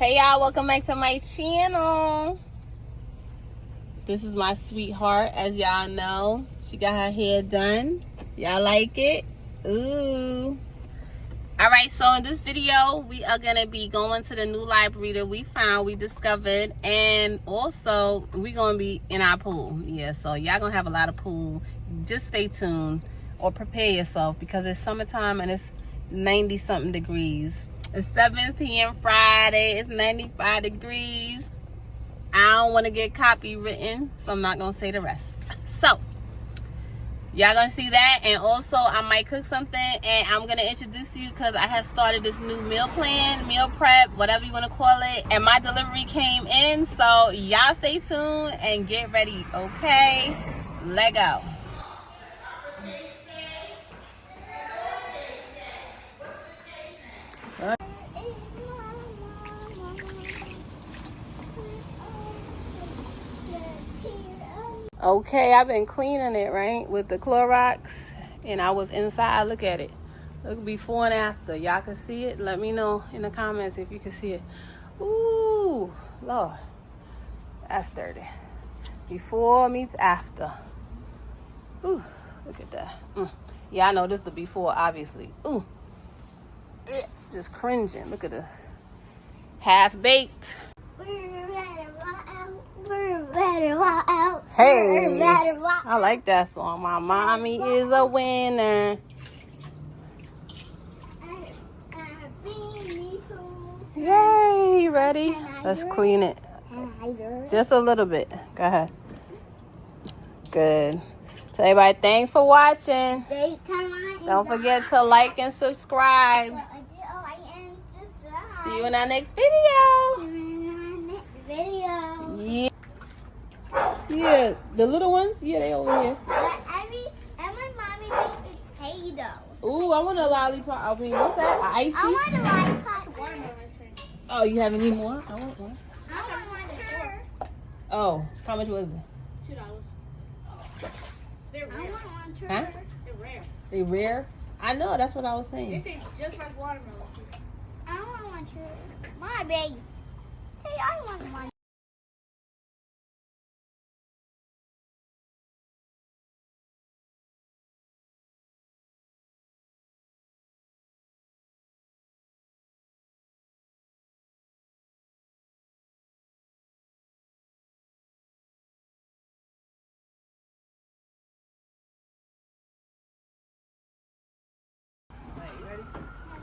Hey y'all, welcome back to my channel. This is my sweetheart, as y'all know. She got her hair done. Y'all like it? Ooh. Alright, so in this video, we are going to be going to the new library that we discovered. And also, we're going to be in our pool. Yeah, so y'all going to have a lot of pool. Just stay tuned or prepare yourself because it's summertime and it's 90-something degrees. It's 7 p.m. Friday. It's 95 degrees. I don't want to get copywritten, so I'm not going to say the rest. So, y'all going to see that. And also, I might cook something. And I'm going to introduce you because I have started this new meal plan, meal prep, whatever you want to call it. And my delivery came in. So, y'all stay tuned and get ready, okay? Let go. Okay, I've been cleaning it, right, with the Clorox, and I was inside. Look at it. Look before and after. Y'all can see it. Let me know in the comments if you can see it. Ooh, Lord. That's dirty. Before meets after. Ooh, look at that. Yeah, I know this is the before, obviously. Ooh. Just cringing. Look at the half-baked. Hey, I like that song. My mommy is a winner. Yay, you ready? Let's clean it. Just a little bit. Go ahead. Good. So everybody, thanks for watching. Don't forget to like and subscribe. See you in our next video. Yeah. Yeah, the little ones? Yeah, they over here. And my mommy makes potato. Ooh, I want a lollipop. I mean, what's that? Icy? I want a lollipop. Oh, you have any more? I want one. I want one too. Oh, how much was it? $2. They're rare. I want one too. Huh? They're rare. They rare? I know, that's what I was saying. They taste just like watermelon too. I want one too. My baby. Hey, I want one. Alright, you ready?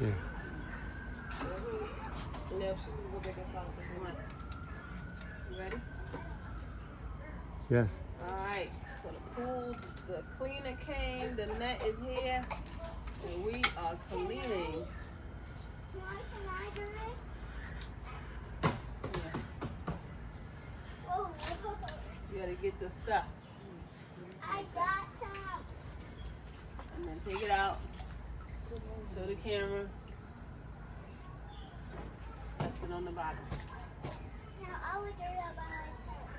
Yeah. You ready? Yes. Alright, so the pool, the cleaner came, the net is here, and we are cleaning. You gotta get the stuff. I got some. And then take it out. Show the camera. Rest it on the bottom. Now I will do that by myself.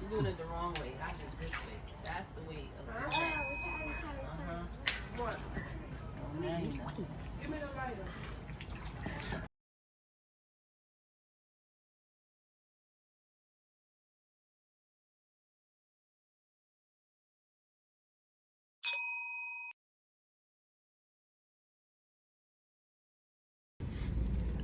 You're doing it the wrong way. I do it this way. That's the way of it. What? Oh, now you know. Give me the lighter.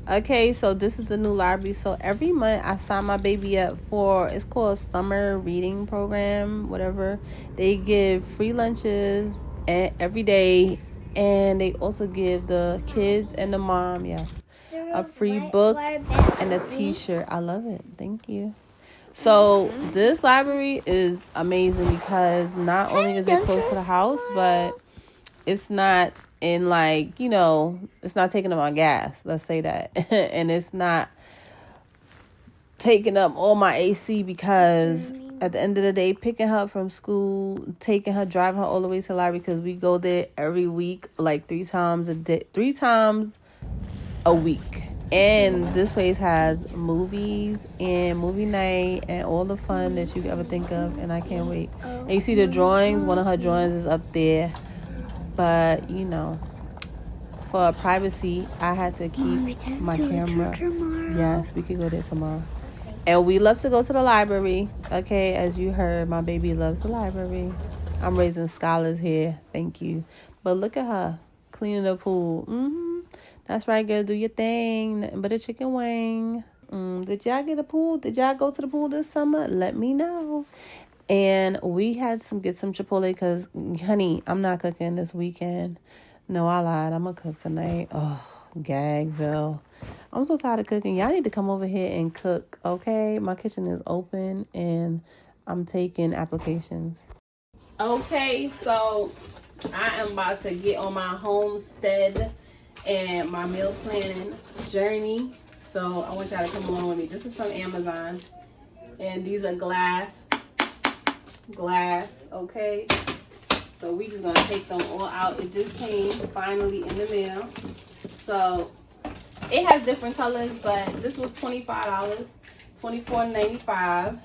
Okay, so this is the new library. So every month I sign my baby up for, it's called summer reading program, whatever. They give free lunches every day, and they also give the kids and the mom, a free book and a t-shirt. I love it. Thank you. So this library is amazing because not only is it close to the house, but it's not in, like, you know, it's not taking up my gas, let's say that. And it's not taking up all my AC because at the end of the day, picking her up from school, taking her, driving her all the way to the library, because we go there every week, like 3 times a week. And this place has movies and movie night and all the fun that you could ever think of, and I can't wait. And you see the drawings, one of her drawings is up there. But, you know, for privacy, I had to keep my camera. Yes, we could go there tomorrow. And we love to go to the library. Okay, as you heard, my baby loves the library. I'm raising scholars here. Thank you. But look at her cleaning the pool. That's right, girl. Do your thing. Nothing but a chicken wing. Did y'all get a pool? Did y'all go to the pool this summer? Let me know. And we had get some Chipotle because, honey, I'm not cooking this weekend. No, I lied. I'm going to cook tonight. Oh, Gagville. I'm so tired of cooking. Y'all need to come over here and cook, okay? My kitchen is open and I'm taking applications. Okay, so I am about to get on my homestead and my meal planning journey. So I want y'all to come along with me. This is from Amazon. And these are glass, okay? So we just gonna take them all out. It just came finally in the mail. So it has different colors, but this was $25, $24.95.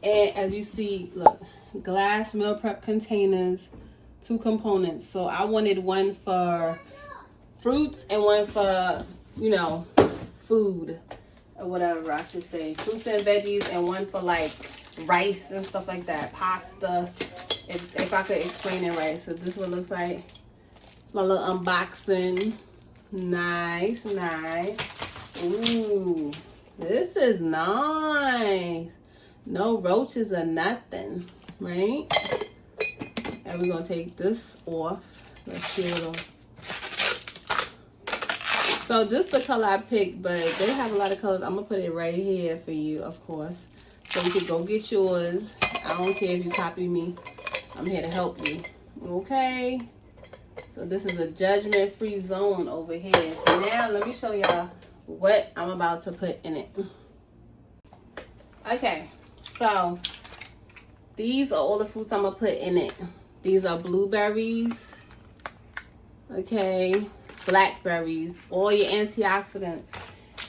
And as you see, look, glass meal prep containers, 2 components. So I wanted one for fruits and one for, you know, food or whatever I should say. Fruits and veggies, and one for like rice and stuff like that. Pasta, if I could explain it right. So this one looks like. It's my little unboxing. Nice. Ooh, this is nice. No roaches or nothing, right? And we're gonna take this off. Let's peel it off. So this is the color I picked, but they have a lot of colors. I'm gonna put it right here for you, of course. So you can go get yours. I don't care if you copy me. I'm here to help you. Okay? So this is a judgment-free zone over here. So now let me show y'all what I'm about to put in it. Okay, so these are all the fruits I'm gonna put in it. These are blueberries. Okay, blackberries, all your antioxidants.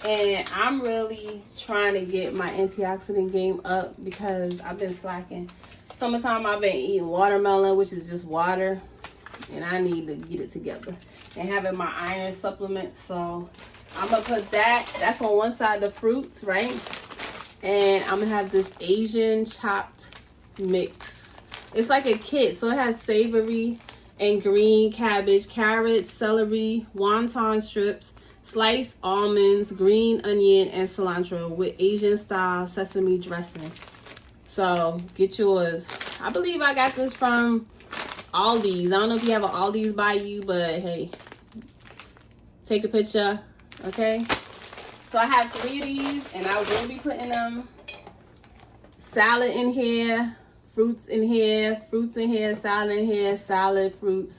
And I'm really trying to get my antioxidant game up because I've been slacking. Summertime, I've been eating watermelon, which is just water. And I need to get it together. And having my iron supplement. So I'm going to put that. That's on one side, the fruits, right? And I'm going to have this Asian chopped mix. It's like a kit. So it has savory and green cabbage, carrots, celery, wonton strips, sliced almonds, green onion, and cilantro with Asian style sesame dressing. So get yours. I believe I got this from Aldi's. I don't know if you have an Aldi's by you, but hey, take a picture, okay? So I have 3 of these, and I will be putting them salad in here, fruits in here, salad in here, salad, fruits.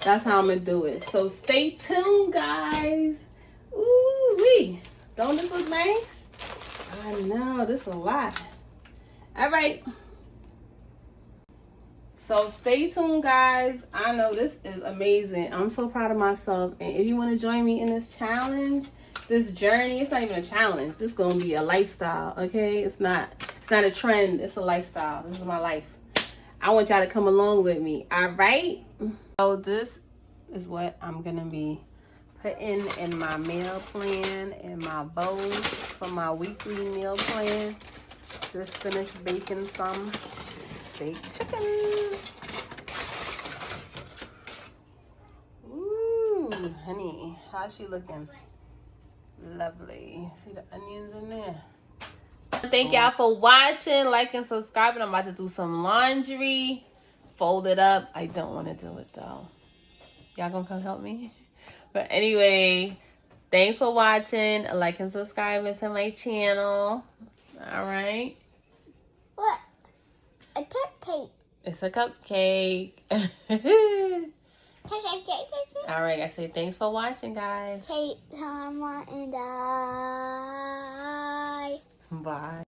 That's how I'm gonna do it. So stay tuned, guys. Ooh wee. Don't this look nice? I know, this is a lot. All right. So stay tuned, guys. I know this is amazing. I'm so proud of myself. And if you want to join me in this challenge, this journey, it's not even a challenge. This is gonna be a lifestyle, okay? It's not a trend, it's a lifestyle. This is my life. I want y'all to come along with me. All right. So this is what I'm gonna be putting in my meal plan and my bowls for my weekly meal plan. Just finished baking some baked chicken. Ooh, honey, how's she looking? Lovely. See the onions in there? Thank y'all for watching, like, and subscribing. I'm about to do some laundry. Fold it up. I don't want to do it though. Y'all gonna come help me? But anyway, thanks for watching. Like and subscribing to my channel. All right. What? A cupcake. It's a cupcake. All right, I say thanks for watching, guys. Take time and die. Bye.